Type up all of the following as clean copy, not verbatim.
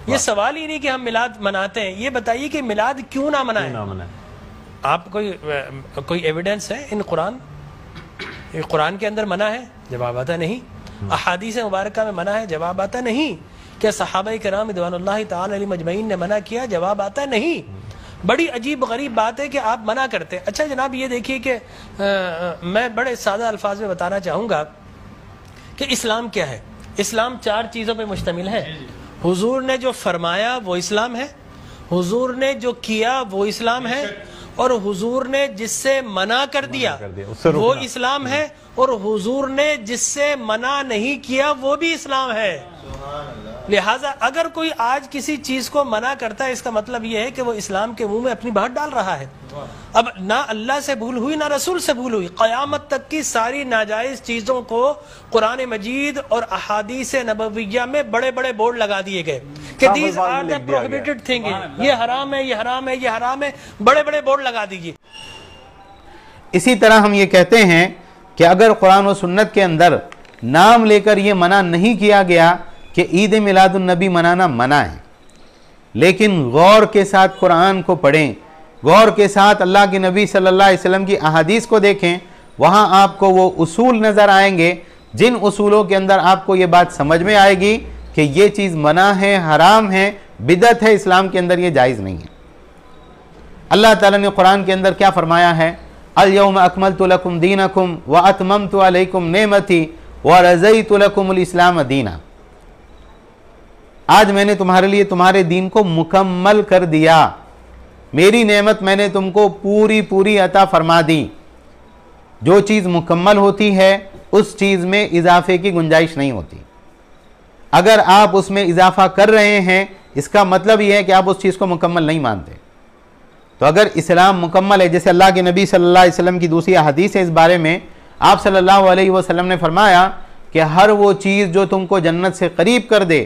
ये सवाल ही नहीं कि हम मिलाद मनाते हैं, ये बताइए कि मिलाद क्यों ना मनाएं। आप कोई एविडेंस है इन कुरान, कुरान के अंदर मना है? जवाब आता नहीं। अहादीस मुबारका में मना है? जवाब आता नहीं। क्या सहाबा किराम रिदवानुल्लाहि ताला अलैहिम अजमईन ने मना किया? जवाब आता नहीं। बड़ी अजीब गरीब बात है कि आप मना करते हैं। अच्छा जनाब ये देखिए कि मैं बड़े सादा अल्फाज में बताना चाहूँगा कि इस्लाम क्या है। इस्लाम 4 चीज़ों पे मुश्तमिल है। हुजूर ने जो फरमाया वो इस्लाम है, हुजूर ने जो किया वो इस्लाम है, और हुजूर ने जिससे मना कर दिया वो इस्लाम है, और हुजूर ने जिससे मना नहीं किया वो भी इस्लाम है। लिहाजा अगर कोई आज किसी चीज को मना करता है, इसका मतलब यह है कि वो इस्लाम के मुंह में अपनी बात डाल रहा है। अब ना अल्लाह से भूल हुई ना रसूल से भूल हुई, क़यामत तक की सारी नाजायज चीजों को कुरान मजीद और अहादीस नबविय्या में बड़े बड़े बोर्ड लगा दिए गए कि these are the prohibited thing, ये हराम है, ये हराम है, ये हराम है, बड़े बड़े बोर्ड लगा दीजिए। इसी तरह हम ये कहते हैं कि अगर कुरान और सुन्नत के अंदर नाम लेकर ये मना नहीं किया गया कि ईद मिलादुन नबी मनाना मना है, लेकिन गौर के साथ कुरान को पढ़ें, गौर के साथ अल्लाह के नबी सल्लल्लाहु अलैहि वसल्लम की अहादीस को देखें, वहाँ आपको वो उसूल नज़र आएंगे जिन उसूलों के अंदर आपको ये बात समझ में आएगी कि ये चीज़ मना है, हराम है, बिदअत है, इस्लाम के अंदर ये जायज़ नहीं है। अल्लाह ताला ने कुरान के अंदर क्या फरमाया है? अल यौम अकमलतु लकुम दीनकुम व अतममतु अलैकुम नेमती व रज़ईतु लकुमुल इस्लाम दीना। आज मैंने तुम्हारे लिए तुम्हारे दीन को मुकम्मल कर दिया, मेरी नेमत मैंने तुमको पूरी पूरी अता फरमा दी। जो चीज़ मुकम्मल होती है उस चीज़ में इजाफे की गुंजाइश नहीं होती। अगर आप उसमें इजाफा कर रहे हैं इसका मतलब यह है कि आप उस चीज़ को मुकम्मल नहीं मानते। तो अगर इस्लाम मुकम्मल है, जैसे अल्लाह के नबी सल्लल्लाहु अलैहि वसल्लम की दूसरी हदीस है इस बारे में, आप सल्लल्लाहु अलैहि वसल्लम ने फरमाया कि हर वो चीज़ जो तुमको जन्नत से करीब कर दे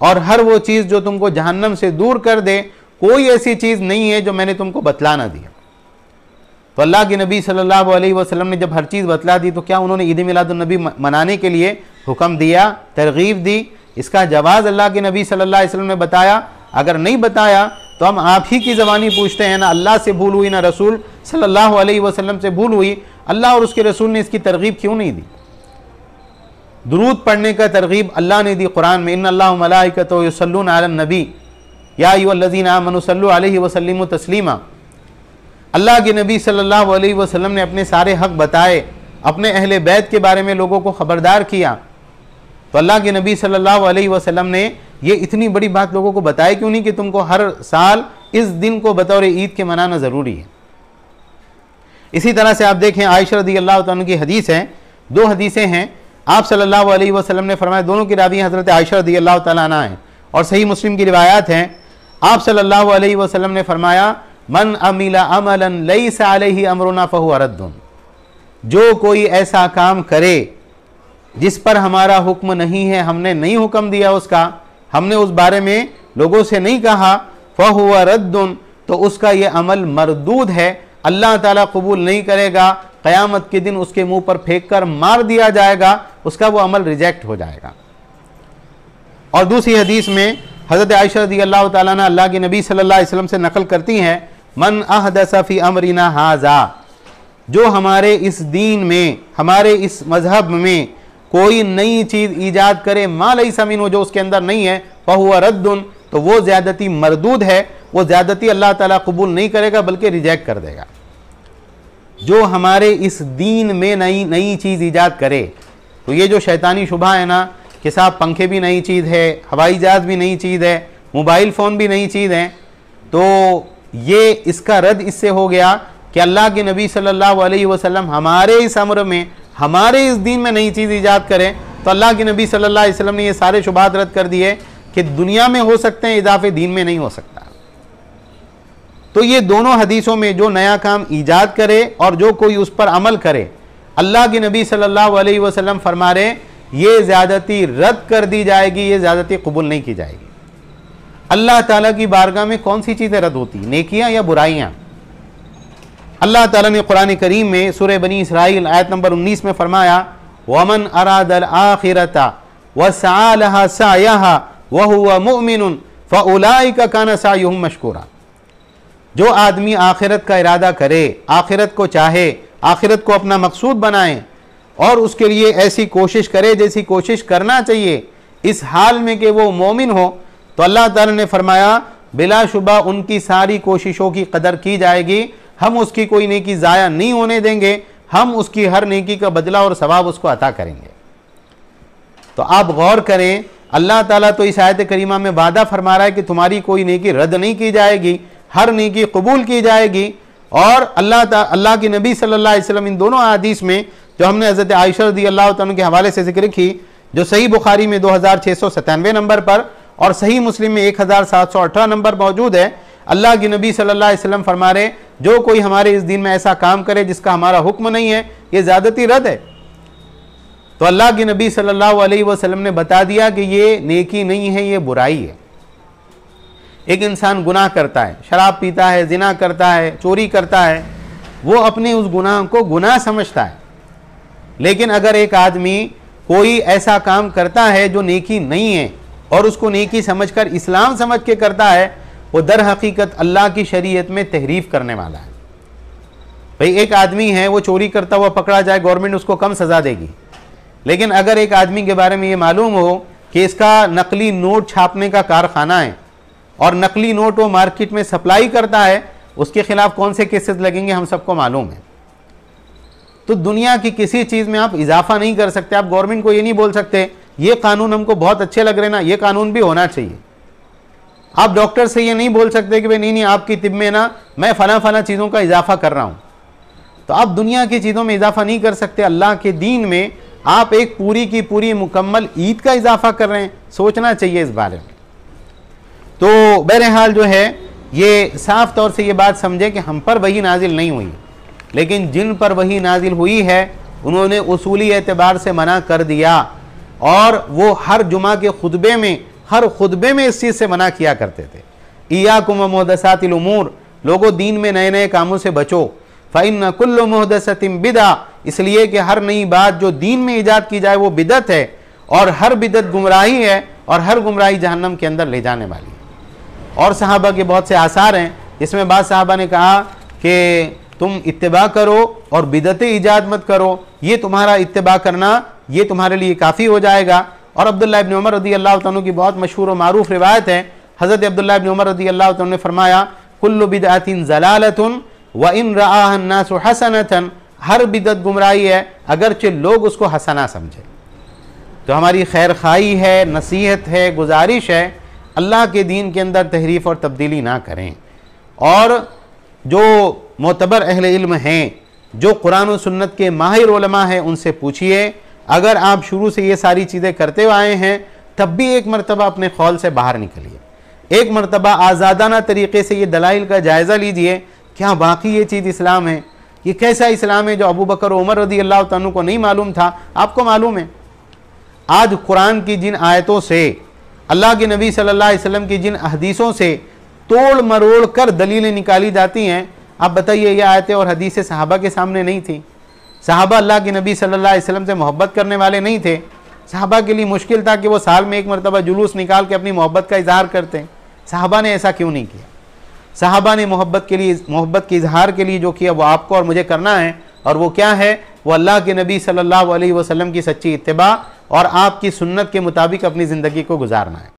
और हर वो चीज़ जो तुमको जहन्नम से दूर कर दे, कोई ऐसी चीज़ नहीं है जो मैंने तुमको बतला ना दिया। तो अल्लाह के नबी सल्लल्लाहु अलैहि वसल्लम ने जब हर चीज़ बतला दी तो क्या उन्होंने ईद मिलादुन नबी मनाने के लिए हुक्म दिया, तरगीब दी? इसका जवाज़ अल्लाह के नबी सल्लल्लाहु अलैहि वसल्लम ने बताया? अगर नहीं बताया तो हम आप ही की ज़बानी पूछते हैं, ना अल्लाह से भूल हुई ना रसूल सल्लल्लाहु अलैहि वसल्लम से भूल हुई, अल्लाह और उसके रसूल ने इसकी तरगीब क्यों नहीं दी? दुरूद पढ़ने का तरगीब अल्लाह ने दी कुरान में, इन्नल्लाह व मलाइकतहु युसल्लूना अलन नबी या अय्युहल्लज़ीना आमनू सल्लू अलैहि व सल्लिमू तस्लीमा। अल्लाह के नबी सल्लल्लाहु अलैहि वसल्लम ने अपने सारे हक बताए, अपने अहले बैत के बारे में लोगों को ख़बरदार किया। तो अल्लाह के नबी सल्लल्लाहु अलैहि वसल्लम ने ये इतनी बड़ी बात लोगों को बताई क्यों नहीं कि तुमको हर साल इस दिन को बतौर ईद के मनाना ज़रूरी है। इसी तरह से आप देखें आयशा रज़ियल्लाहु तआला की हदीस है, 2 हदीसें हैं। आप सल्लल्लाहु अलैहि वसल्लम ने फरमाया, दोनों की रावी हज़रत आयशा रज़ियल्लाहु तआला अन्हा हैं और सही मुस्लिम की रिवायात हैं। आप सल्लल्लाहु अलैहि वसल्लम ने फरमाया, मन अमिला अमलन लैसा अलैहि अमरुना फहुवा रद्दुन। जो कोई ऐसा काम करे जिस पर हमारा हुक्म नहीं है, हमने नहीं हुक्म दिया उसका, हमने उस बारे में लोगों से नहीं कहा, फहुवा रद्दुन, तो उसका ये अमल मरदूद है, अल्लाह ताला कबूल नहीं करेगा, क़यामत के दिन उसके मुंह पर फेंक कर मार दिया जाएगा, उसका वो अमल रिजेक्ट हो जाएगा। और दूसरी हदीस में हज़रत आयशा रज़ियल्लाहु तआला अन्हा अल्लाह के नबी सल्लल्लाहु अलैहि वसल्लम से नकल करती हैं, मन अहदसा फी अमरिना हाज़ा, जो हमारे इस दीन में, हमारे इस मजहब में कोई नई चीज़ ईजाद करे, मा लैसा मिन्हु, जो उसके अंदर नहीं है, फहुवा रद्दुन, तो वो ज़्यादती मरदूद है, वो ज़्यादती अल्लाह ताला कबूल नहीं करेगा बल्कि रिजेक्ट कर देगा। जो हमारे इस दीन में नई चीज़ ईजाद करे, तो ये जो शैतानी शुबा है ना कि साहब पंखे भी नई चीज़ है, हवाई जहाज़ भी नई चीज़ है, मोबाइल फ़ोन भी नई चीज़ है, तो ये इसका रद्द इससे हो गया कि अल्लाह के नबी सल्लल्लाहु अलैहि वसल्लम हमारे इस अम्र में, हमारे इस दीन में नई चीज़ ईजाद करें। तो अल्लाह के नबी सल्लल्लाहु अलैहि वसल्लम ने ये सारे शुबात रद्द कर दिए कि दुनिया में हो सकते हैं, इजाफे दीन में नहीं हो सकता। तो ये दोनों हदीसों में जो नया काम ईजाद करे और जो कोई उस पर अमल करे, अल्लाह के नबी सल्लल्लाहु अलैहि वसल्लम फरमा रहे ये ज़्यादती रद्द कर दी जाएगी, ये ज़्यादती कबूल नहीं की जाएगी। अल्लाह ताला की बारगाह में कौन सी चीज़ें रद्द होती, नेकियां या बुराइयां? अल्लाह ताला ने कुरान करीम में सूरह बनी इसराइल आयत नंबर 19 में फरमाया, वमन अरादल आखिरता वसअ लहा सअयहा वहुवा मुमिनुन फ़उलाइका कान सायुहुम मशकूरा। जो आदमी आखिरत का इरादा करे, आखिरत को चाहे, आखिरत को अपना मकसूद बनाए और उसके लिए ऐसी कोशिश करे जैसी कोशिश करना चाहिए, इस हाल में कि वो मोमिन हो, तो अल्लाह ताला ने फरमाया बिलाशुबा उनकी सारी कोशिशों की कदर की जाएगी, हम उसकी कोई नेकी ज़ाया नहीं होने देंगे, हम उसकी हर नेकी का बदला और सवाब उसको अता करेंगे। तो आप गौर करें, अल्लाह ताला तो इस आयत करीमा में वादा फरमा रहा है कि तुम्हारी कोई नेकी रद्द नहीं की जाएगी, हर नेकी कबूल की जाएगी। और अल्लाह के नबी सल्लल्लाहु अलैहि वसल्लम इन दोनों हदीस में जो हमने हज़रत आयशा रज़ियल्लाहु तआला के हवाले से जिक्र की, जो सही बुखारी में 2697 नंबर पर और सही मुस्लिम में 1718 नंबर मौजूद है, अल्लाह के नबी सल्लल्लाहु अलैहि वसल्लम फरमा रहे जो कोई हमारे इस दिन में ऐसा काम करे जिसका हमारा हुक्म नहीं है, ये ज़्यादती रद्द है। तो अल्लाह के नबी सल्लल्लाहु अलैहि वसल्लम ने बता दिया कि ये नेकी नहीं है, ये बुराई है। एक इंसान गुनाह करता है, शराब पीता है, जिना करता है, चोरी करता है, वो अपने उस गुनाह को गुनाह समझता है। लेकिन अगर एक आदमी कोई ऐसा काम करता है जो नेकी नहीं है और उसको नेकी समझकर इस्लाम समझ के करता है, वो दर हकीकत अल्लाह की शरीयत में तहरीफ करने वाला है। भाई एक आदमी है, वो चोरी करता हुआ पकड़ा जाए, गवर्नमेंट उसको कम सज़ा देगी। लेकिन अगर एक आदमी के बारे में ये मालूम हो कि इसका नकली नोट छापने का कारखाना है और नकली नोट वो मार्केट में सप्लाई करता है, उसके खिलाफ कौन से केसेस लगेंगे हम सबको मालूम है। तो दुनिया की किसी चीज़ में आप इजाफा नहीं कर सकते। आप गवर्नमेंट को ये नहीं बोल सकते ये कानून हमको बहुत अच्छे लग रहे ना, ये कानून भी होना चाहिए। आप डॉक्टर से ये नहीं बोल सकते कि भाई नहीं आपकी तिब में ना मैं फला चीज़ों का इजाफा कर रहा हूँ। तो आप दुनिया की चीज़ों में इजाफा नहीं कर सकते। अल्लाह के दीन में आप एक पूरी की पूरी मुकम्मल ईद का इजाफा कर रहे हैं, सोचना चाहिए इस बारे में। तो बहरहाल जो है ये साफ तौर से ये बात समझे कि हम पर वही नाजिल नहीं हुई, लेकिन जिन पर वही नाजिल हुई है उन्होंने उसूली एतबार से मना कर दिया और वो हर जुमा के खुतबे में, हर खुतबे में इस चीज़ से मना किया करते थे, इय्याकुम व मुहदसातिल उमूर, लोगों दीन में नए नए कामों से बचो। फ़इन्न कुल्लु मुहदसतिन बिदा, इसलिए कि हर नई बात जो दीन में ईजाद की जाए वो बिदत है और हर बिदत गुमराही है और हर गुमराही जहन्नम के अंदर ले जाने वाली है। और सहाबा के बहुत से आसार हैं जिसमें बाद सहाबा ने कहा कि तुम इत्तिबा करो और बिदतें ईजाद मत करो, ये तुम्हारा इत्तिबा करना ये तुम्हारे लिए काफ़ी हो जाएगा। और अब्दुल्लाह इब्न उमर रज़ियल्लाहु तआला की बहुत मशहूर और मारूफ रिवायत है, हज़रत अब्दुल्लाह इब्न उमर रज़ियल्लाहु तआला ने फरमाया कुल्लु बिदअतिन ज़लालतुन व इन रआहा अन्नासु हसनतन, हर बिदत गुमराही है अगरचे लोग उसको हसना समझे। तो हमारी खैर खाई है, नसीहत है, गुजारिश है, अल्लाह के दीन के अंदर तहरीफ और तब्दीली ना करें। और जो मोतबर अहले इल्म हैं, जो कुरान और सुन्नत के माहिर उलमा हैं, उनसे पूछिए। अगर आप शुरू से ये सारी चीज़ें करते आए हैं तब भी एक मरतबा अपने खौल से बाहर निकलिए, एक मरतबा आज़ादाना तरीक़े से ये दलाइल का जायज़ा लीजिए, क्या वाकई ये चीज़ इस्लाम है? ये कैसा इस्लाम है जो अबू बकर उमर रज़ियल्लाहु तआला को नहीं मालूम था, आपको मालूम है। आज कुरान की जिन आयतों से, अल्लाह के नबी सल्लल्लाहु अलैहि वसल्लम की जिन हदीसों से तोड़ मरोड़ कर दलीलें निकाली जाती हैं, आप बताइए ये आयतें और हदीसें सहाबा के सामने नहीं थी। सहाबा अल्लाह के नबी सल्लल्लाहु अलैहि वसल्लम से मोहब्बत करने वाले नहीं थे। सहाबा के लिए मुश्किल था कि वो साल में एक मरतबा जुलूस निकाल के अपनी मोहब्बत का इजहार करते हैं। सहाबा ने ऐसा क्यों नहीं किया? सहाबा ने मोहब्बत के इजहार के लिए जो किया वो आपको और मुझे करना है, और वो क्या है? वो अल्लाह के नबी सल्लल्लाहु अलैहि वसल्लम की सच्ची इत्तिबा और आपकी सुन्नत के मुताबिक अपनी ज़िंदगी को गुजारना है।